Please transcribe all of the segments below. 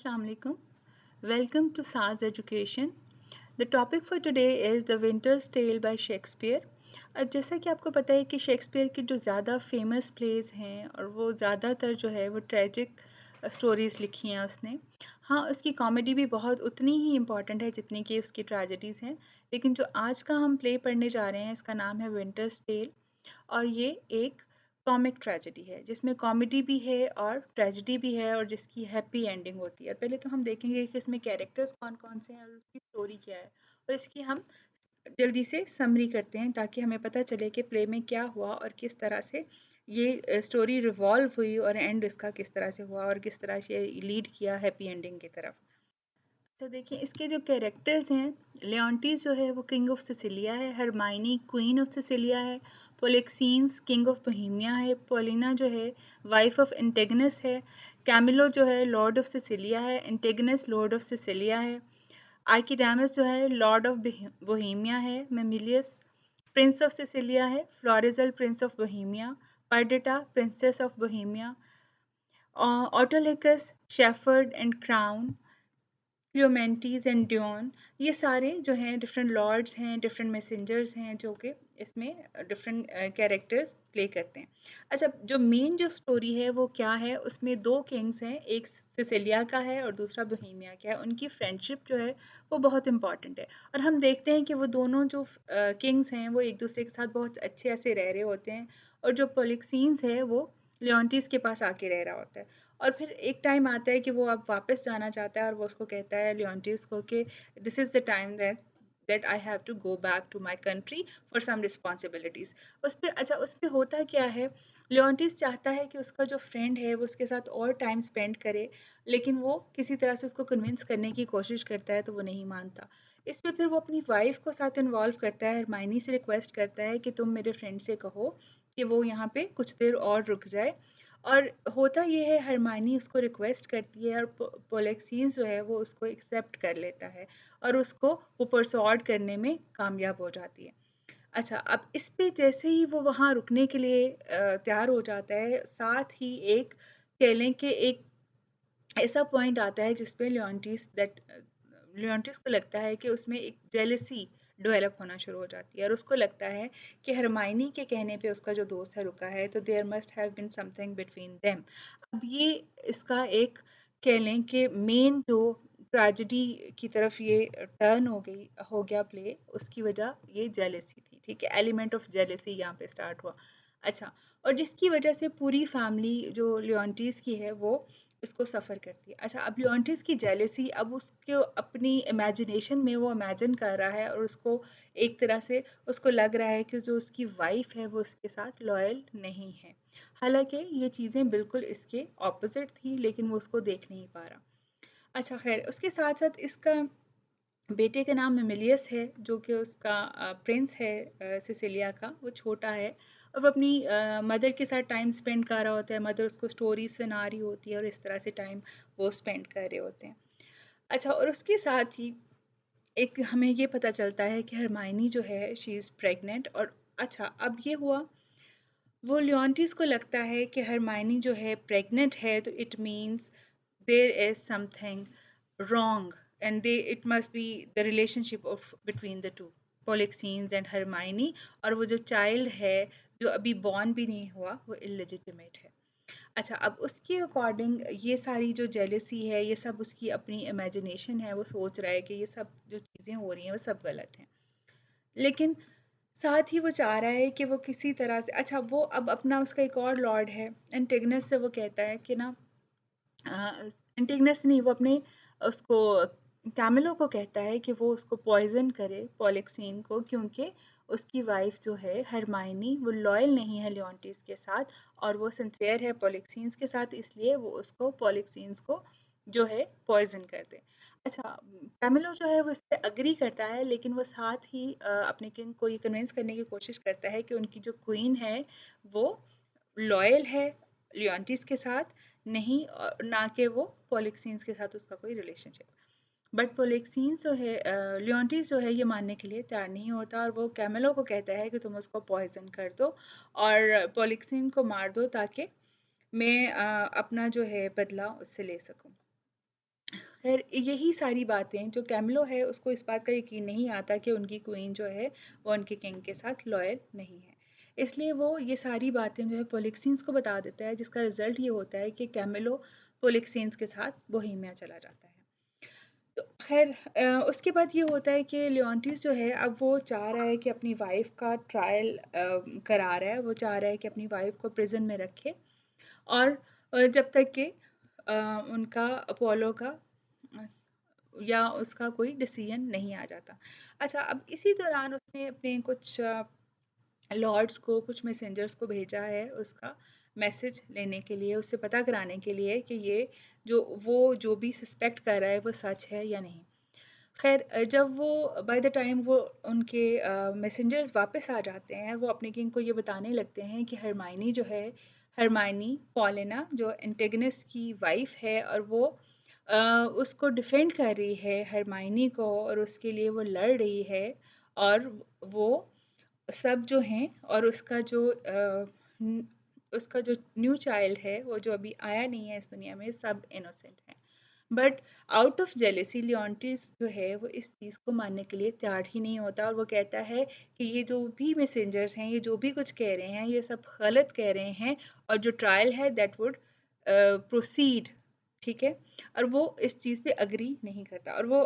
Assalamu alaikum. Welcome to SARS Education. The topic for today is The Winter's Tale by Shakespeare. अब जैसा कि आपको पता है कि शेक्सपियर की जो ज़्यादा फेमस प्लेस हैं और वो ज़्यादातर जो है वो ट्रेजिक स्टोरीज़ लिखी हैं उसने। हाँ, उसकी कॉमेडी भी बहुत उतनी ही इम्पॉर्टेंट है जितनी कि उसकी ट्रेजेडीज़ हैं। लेकिन जो आज का हम प्ले पढ़ने जा रहे हैं इसका नाम है विंटर्स टेल और ये एक कॉमिक ट्रेजेडी है जिसमें कॉमेडी भी है और ट्रेजेडी भी है और जिसकी हैप्पी एंडिंग होती है। पहले तो हम देखेंगे कि इसमें कैरेक्टर्स कौन-कौन से हैं और उसकी स्टोरी क्या है और इसकी हम जल्दी से समरी करते हैं ताकि हमें पता चले कि प्ले में क्या हुआ और किस तरह से ये स्टोरी रिवॉल्व हुई और एंड इसका किस तरह से हुआ और किस तरह से लीड किया हैप्पी एंडिंग की तरफ। तो देखिए इसके जो कैरेक्टर्स हैं, लियोंटीस जो है वो किंग ऑफ सिसिलिया है, हरमाइनी क्वीन ऑफ सिसिलिया है, पोलेक्सीन्स किंग ऑफ बोहेमिया है, पोलिना जो है वाइफ ऑफ एंटेगनस है, कैमिलो जो है लॉर्ड ऑफ सिसिलिया है, एंटेगनस लॉर्ड ऑफ सिसिलिया है, आर्किडामस जो है लॉर्ड ऑफ बोहेमिया है, मेमिलियस प्रिंस ऑफ सिसिलिया है, Florizel prince of Bohemia, Perdita princess of Bohemia, Autolycus shepherd and clown, Cleomenes and Dion. ये सारे जो हैं डिफरेंट लॉर्ड्स हैं, डिफरेंट मैसेंजर्स हैं जो कि इसमें डिफरेंट कैरेक्टर्स प्ले करते हैं। अच्छा, जो मेन जो स्टोरी है वो क्या है, उसमें दो किंग्स हैं, एक सिसिलिया का है और दूसरा बोहेमिया का है। उनकी फ्रेंडशिप जो है वो बहुत इंपॉर्टेंट है और हम देखते हैं कि वो दोनों जो किंग्स हैं वो एक दूसरे के साथ बहुत अच्छे ऐसे रह रहे होते हैं और जो पोलिक्सीन्स है वो लियोंटीस के पास आके रह रहा होता है। और फिर एक टाइम आता है कि वो अब वापस जाना चाहता है और वो उसको कहता है लियोंटीस को कि this is the time that I have to go back to my country for some responsibilities. उस पर होता क्या है, लियोंटीस चाहता है कि उसका जो फ्रेंड है वो उसके साथ और टाइम स्पेंड करे, लेकिन वो किसी तरह से उसको कन्विंस करने की कोशिश करता है तो वो नहीं मानता। इस पे फिर वो अपनी वाइफ को साथ इन्वॉल्व करता है, हरमाइनी से रिक्वेस्ट करता है कि तुम मेरे फ्रेंड से कहो कि वो यहाँ पे कुछ देर और रुक जाए। और होता ये है हरमाइनी उसको रिक्वेस्ट करती है और पोलेक्सीन जो है वो उसको एक्सेप्ट कर लेता है और उसको वो परसुआड करने में कामयाब हो जाती है। अच्छा, अब इस पे जैसे ही वो वहाँ रुकने के लिए तैयार हो जाता है, साथ ही एक कह लें कि एक ऐसा पॉइंट आता है जिस पे लियोंटिस को लगता है कि उसमें एक जेलसी डेवलप होना शुरू हो जाती है और उसको लगता है कि हरमाइनी के कहने पे उसका जो दोस्त है रुका है तो there must have been something between them. अब ये इसका एक कह लें कि मेन जो ट्रेजेडी की तरफ ये टर्न हो गया प्ले, उसकी वजह ये जेलसी थी। ठीक है, एलिमेंट ऑफ जेलसी यहाँ पे स्टार्ट हुआ। अच्छा, और जिसकी वजह से पूरी फैमिली जो लियोंटिस की है वो इसको सफ़र करती है। अच्छा, अब लियोंटिस की जेलसी, अब उसको अपनी इमेजिनेशन में वो इमेजिन कर रहा है और उसको एक तरह से उसको लग रहा है कि जो उसकी वाइफ है वो उसके साथ लॉयल नहीं है। हालांकि ये चीज़ें बिल्कुल इसके ऑपोजिट थी लेकिन वो उसको देख नहीं पा रहा। अच्छा खैर, उसके साथ साथ इसका बेटे का नाम मेमिलियस है जो कि उसका प्रिंस है सिसिलिया का, वो छोटा है और वो अपनी मदर के साथ टाइम स्पेंड कर रहा होता है, मदर उसको स्टोरी सुना रही होती है और इस तरह से टाइम वो स्पेंड कर रहे होते हैं। अच्छा, और उसके साथ ही एक हमें ये पता चलता है कि हरमाइनी जो है शी इज़ प्रेग्नेंट। और अच्छा, अब ये हुआ, वो लियोंटिस को लगता है कि हरमाइनी जो है प्रेग्नेंट है तो it means there is something wrong and they it must be the relationship of between the two Polixenes and Hermione। और वो जो चाइल्ड है जो अभी बॉर्न भी नहीं हुआ वो इलिजिटिमेट है। अच्छा, अब उसके अकॉर्डिंग ये सारी जो जेलसी है ये सब उसकी अपनी इमेजिनेशन है, वो सोच रहा है कि ये सब जो चीज़ें हो रही हैं वो सब गलत हैं। लेकिन साथ ही वो चाह रहा है कि वो किसी तरह से, अच्छा वो अब अपना उसका एक और लॉर्ड है एंटिगनस से वो कहता है कि ना, एंटिगनस नहीं, वो अपने उसको कैमिलो को कहता है कि वो उसको पॉइजन करे पॉलिक्सीन को, क्योंकि उसकी वाइफ जो है हरमाइनी वो लॉयल नहीं है लियोंटिस के साथ और वो सिंसियर है पॉलिक्सीन्स के साथ, इसलिए वो उसको पॉलिक्सीन्स को जो है पॉइजन कर दे। अच्छा, कैमिलो जो है वो इस पे एग्री करता है लेकिन वो साथ ही अपने किंग को ये कन्विंस करने की कोशिश करता है कि उनकी जो क्वीन है वो लॉयल है लियोंटिस के साथ, नहीं और ना कि वो पोलिक्सीन्स के साथ उसका कोई रिलेशनशिप। बट पोलिक्सीन्स जो है लियोंटिस जो है ये मानने के लिए तैयार नहीं होता और वो कैमिलो को कहता है कि तुम उसको पॉइजन कर दो और पोलिक्सीन को मार दो ताकि मैं अपना जो है बदला उससे ले सकूं। खैर यही सारी बातें जो कैमिलो है उसको इस बात का यकीन नहीं आता कि उनकी क्वीन जो है वो उनके किंग के साथ लॉयल नहीं है। इसलिए वो ये सारी बातें जो है पोलिक्सीन्स को बता देता है, जिसका रिजल्ट ये होता है कि कैमिलो पोलिक्सीन्स के साथ बोहेमिया चला जाता है। तो खैर उसके बाद ये होता है कि लियोंटिस जो है अब वो चाह रहा है कि अपनी वाइफ का ट्रायल करा रहा है, वो चाह रहा है कि अपनी वाइफ को प्रिजन में रखे और जब तक कि उनका अपोलो का अ, या उसका कोई डिसीजन नहीं आ जाता। अच्छा, अब इसी दौरान उसने अपने कुछ लॉर्ड्स को, कुछ मैसेंजर्स को भेजा है उसका मैसेज लेने के लिए, उससे पता कराने के लिए कि ये जो भी सस्पेक्ट कर रहा है वो सच है या नहीं। खैर जब वो बाय द टाइम वो उनके मैसेंजर्स वापस आ जाते हैं, वो अपने किंग को ये बताने लगते हैं कि हरमाइनी जो है, हरमाइनी पॉलिना जो एंटेगनिस की वाइफ है और वो उसको डिफेंड कर रही है हरमाइनी को और उसके लिए वो लड़ रही है और वो सब जो हैं और उसका जो न्यू चाइल्ड है वो जो अभी आया नहीं है इस दुनिया में, सब इनोसेंट हैं। बट आउट ऑफ जेलेसी लियोंटिस जो है वो इस चीज़ को मानने के लिए तैयार ही नहीं होता और वो कहता है कि ये जो भी मैसेंजर्स हैं, ये जो भी कुछ कह रहे हैं, ये सब गलत कह रहे हैं और जो ट्रायल है दैट वुड प्रोसीड, ठीक है। और वो इस चीज़ पे अग्री नहीं करता और वो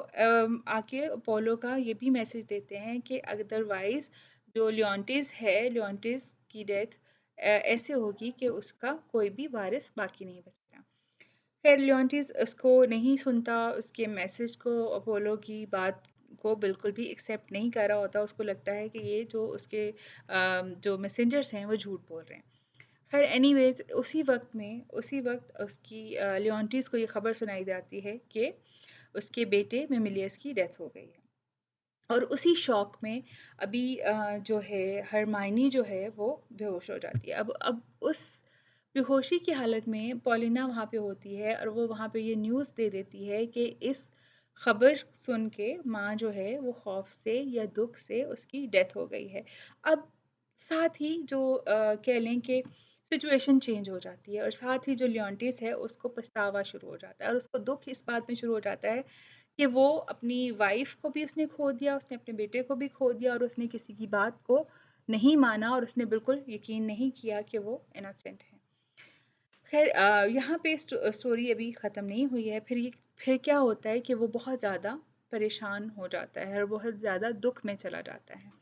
आके अपोलो का ये भी मैसेज देते हैं कि अदरवाइज जो लियोंटिस है, लियोंटिस की डेथ ऐसे होगी कि उसका कोई भी वारिस बाकी नहीं बचेगा। खैर लियोंटिस उसको नहीं सुनता, उसके मैसेज को, अपोलो की बात को बिल्कुल भी एक्सेप्ट नहीं कर रहा होता। उसको लगता है कि ये जो उसके जो मैसेंजर्स हैं वो झूठ बोल रहे हैं। खैर एनीवेज उसी वक्त उसकी लियोंटिस को ये खबर सुनाई जाती है कि उसके बेटे मेमिलियस की डेथ हो गई है और उसी शौक में अभी जो है हरमाइनी जो है वो बेहोश हो जाती है। अब उस बेहोशी की हालत में पॉलिना वहाँ पे होती है और वो वहाँ पे ये न्यूज़ दे देती है कि इस खबर सुन के माँ जो है वो खौफ से या दुख से उसकी डेथ हो गई है। अब साथ ही जो कह लें कि सिचुएशन चेंज हो जाती है और साथ ही जो लियोंटिस है उसको पछतावा शुरू हो जाता है और उसको दुख इस बात में शुरू हो जाता है कि वो अपनी वाइफ को भी उसने खो दिया, उसने अपने बेटे को भी खो दिया और उसने किसी की बात को नहीं माना और उसने बिल्कुल यकीन नहीं किया कि वो इनोसेंट है। खैर यहाँ पे स्टोरी अभी ख़त्म नहीं हुई है। फिर क्या होता है कि वो बहुत ज़्यादा परेशान हो जाता है और बहुत ज़्यादा दुख में चला जाता है।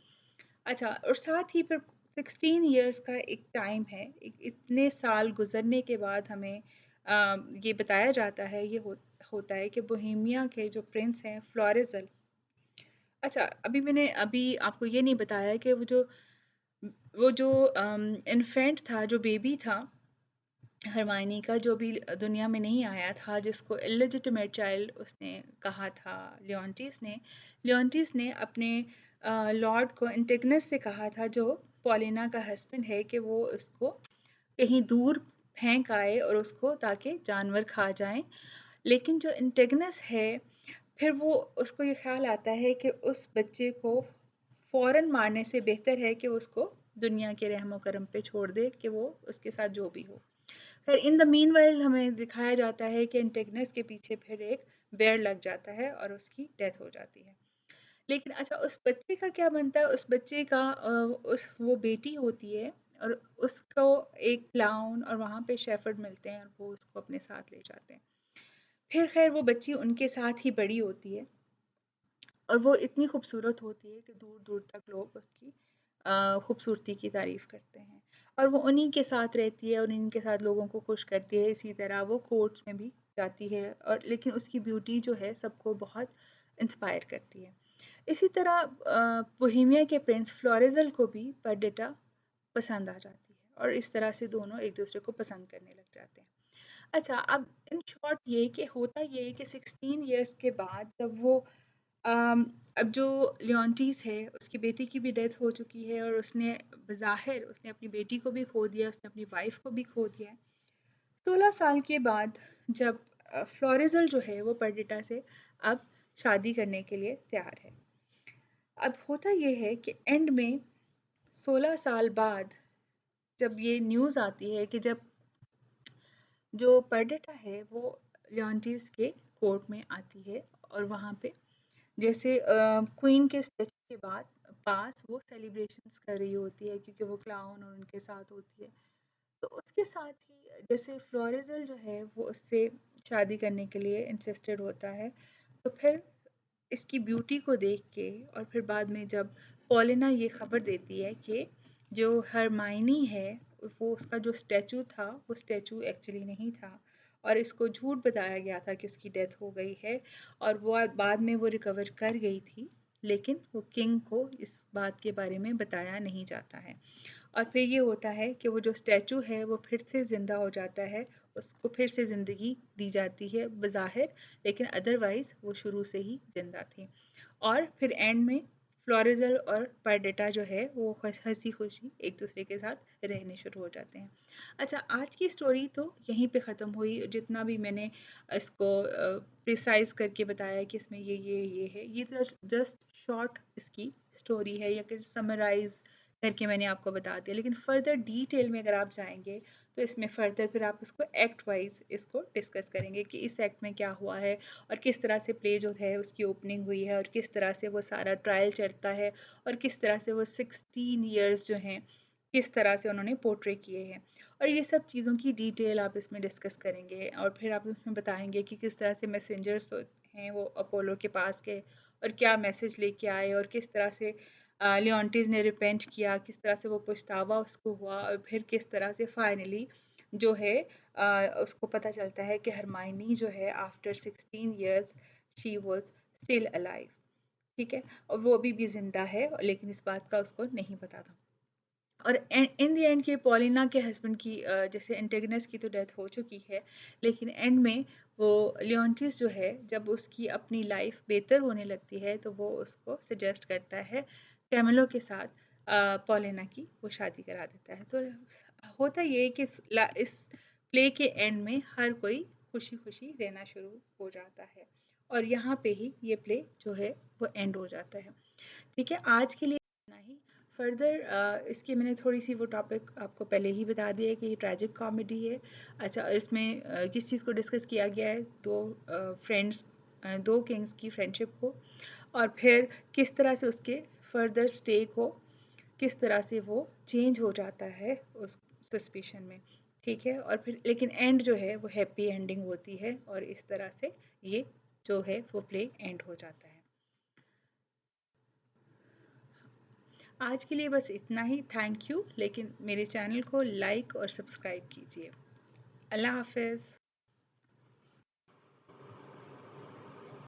अच्छा, और साथ ही फिर 16 इयर्स का एक टाइम है, इतने साल गुजरने के बाद हमें ये बताया जाता है, होता है कि बोहेमिया के जो प्रिंस हैं फ्लोरिज़ल। अच्छा, अभी आपको ये नहीं बताया कि वो जो इन्फेंट था, जो बेबी था हरमायनी का, जो भी दुनिया में नहीं आया था, जिसको इलेजिटिमेट चाइल्ड उसने कहा था लियोंटिस ने अपने लॉर्ड को एंटिगनस से कहा था, जो पॉलिना का हस्बैंड है, कि वो उसको कहीं दूर फेंक आए और उसको, ताकि जानवर खा जाएं। लेकिन जो एंटिगनस है, फिर वो उसको ये ख्याल आता है कि उस बच्चे को फ़ौरन मारने से बेहतर है कि उसको दुनिया के रहमो करम पे छोड़ दे, कि वो उसके साथ जो भी हो। फिर इन द मीनवाइल हमें दिखाया जाता है कि एंटेगनिस्ट के पीछे फिर एक बेर लग जाता है और उसकी डेथ हो जाती है। लेकिन अच्छा, उस बच्चे का क्या बनता है? उस बच्चे का उस वो बेटी होती है और उसको एक क्लाउन और वहाँ पे शेफर्ड मिलते हैं और वो उसको अपने साथ ले जाते हैं। फिर खैर वो बच्ची उनके साथ ही बड़ी होती है और वो इतनी खूबसूरत होती है कि दूर-दूर तक लोग उसकी खूबसूरती की तारीफ़ करते हैं और वो उन्हीं के साथ रहती है और उन्हीं के साथ लोगों को खुश करती है। इसी तरह वो कोर्ट्स में भी जाती है और लेकिन उसकी ब्यूटी जो है सबको बहुत इंस्पायर करती है। इसी तरह बोहेमिया के प्रिंस फ्लोरिज़ल को भी पर्डेटा पसंद आ जाती है और इस तरह से दोनों एक-दूसरे को पसंद करने लग जाते हैं। अच्छा, अब इन शॉर्ट ये है कि 16 इयर्स के बाद जब वो अम, अब जो लियोंटिस है, उसकी बेटी की भी डेथ हो चुकी है और उसने अपनी बेटी को भी खो दिया, उसने अपनी वाइफ को भी खो दिया है। 16 साल के बाद जब फ्लोरिज़ल जो है वो पर्डिटा से अब शादी करने के लिए तैयार है। अब होता ये है कि एंड में 16 साल बाद जब ये न्यूज़ आती है कि जब जो पर्डिटा है वो लियोंटीज के कोर्ट में आती है और वहाँ पे जैसे क्वीन के स्टैचू के बाद पास वो सेलिब्रेशंस कर रही होती है क्योंकि वो क्लाउन और उनके साथ होती है। तो उसके साथ ही जैसे फ्लोरिज़ल जो है वो उससे शादी करने के लिए इंटरेस्टेड होता है। तो फिर इसकी ब्यूटी को देख के और फिर बाद में जब पॉलिना ये खबर देती है कि जो हरमाइनी है वो उसका जो स्टैचू था वो स्टैचू एक्चुअली नहीं था और इसको झूठ बताया गया था कि उसकी डेथ हो गई है और वो बाद में वो रिकवर कर गई थी, लेकिन वो किंग को इस बात के बारे में बताया नहीं जाता है। और फिर ये होता है कि वो जो स्टैचू है वो फिर से ज़िंदा हो जाता है, उसको फिर से ज़िंदगी दी जाती है बज़ाहिर, लेकिन अदरवाइज़ वो शुरू से ही ज़िंदा थी। और फिर एंड में फ्लोरिज़ल और पारडेटा जो है वो हँसी खुशी एक दूसरे के साथ रहने शुरू हो जाते हैं। अच्छा, आज की स्टोरी तो यहीं पे ख़त्म हुई। जितना भी मैंने इसको प्रिसाइज़ करके बताया कि इसमें ये है, ये जस्ट शॉर्ट इसकी स्टोरी है या फिर समराइज़ करके मैंने आपको बता दिया। लेकिन फर्दर डिटेल में अगर आप जाएँगे तो इसमें फर्दर फिर आप इसको एक्ट वाइज़ इसको डिस्कस करेंगे कि इस एक्ट में क्या हुआ है और किस तरह से प्ले जो है उसकी ओपनिंग हुई है और किस तरह से वो सारा ट्रायल चलता है और किस तरह से वो 16 इयर्स जो हैं किस तरह से उन्होंने पोर्ट्रे किए हैं। और ये सब चीज़ों की डिटेल आप इसमें डिस्कस करेंगे और फिर आप उसमें बताएंगे कि किस तरह से मैसेंजर्स हैं वो अपोलो के पास गए और क्या मैसेज लेके आए और किस तरह से लियोंटीज ने रिपेंट किया, किस तरह से वो पछतावा उसको हुआ और फिर किस तरह से फाइनली जो है उसको पता चलता है कि हरमाइनी जो है after 16 years she was still alive. ठीक है, और वो अभी भी जिंदा है लेकिन इस बात का उसको नहीं पता था। और इन द एंड के पॉलिना के हस्बैंड की जैसे एंटेगनिस्ट की तो डेथ हो चुकी है, लेकिन एंड में वो लियोंटिस जो है जब उसकी अपनी लाइफ बेहतर होने लगती है तो वो उसको सजेस्ट करता है कैमिलो के साथ पॉलिना की वो शादी करा देता है। तो होता ये कि इस प्ले के एंड में हर कोई खुशी खुशी रहना शुरू हो जाता है और यहाँ पे ही ये प्ले जो है वो एंड हो जाता है। ठीक है, आज के लिए इतना ही। फर्दर इसकी मैंने थोड़ी सी वो टॉपिक आपको पहले ही बता दिया है कि ये ट्रैजिक कॉमेडी है। अच्छा, और इसमें किस चीज़ को डिस्कस किया गया है, दो फ्रेंड्स, दो किंग्स की फ्रेंडशिप को और फिर किस तरह से उसके फर्दर स्टे को किस तरह से वो चेंज हो जाता है उस सस्पिशन में। ठीक है, और फिर लेकिन एंड जो है वो हैप्पी एंडिंग होती है और इस तरह से ये जो है वो प्ले एंड हो जाता है। आज के लिए बस इतना ही। थैंक यू, लेकिन मेरे चैनल को लाइक और सब्सक्राइब कीजिए। अल्लाह हाफ़िज़।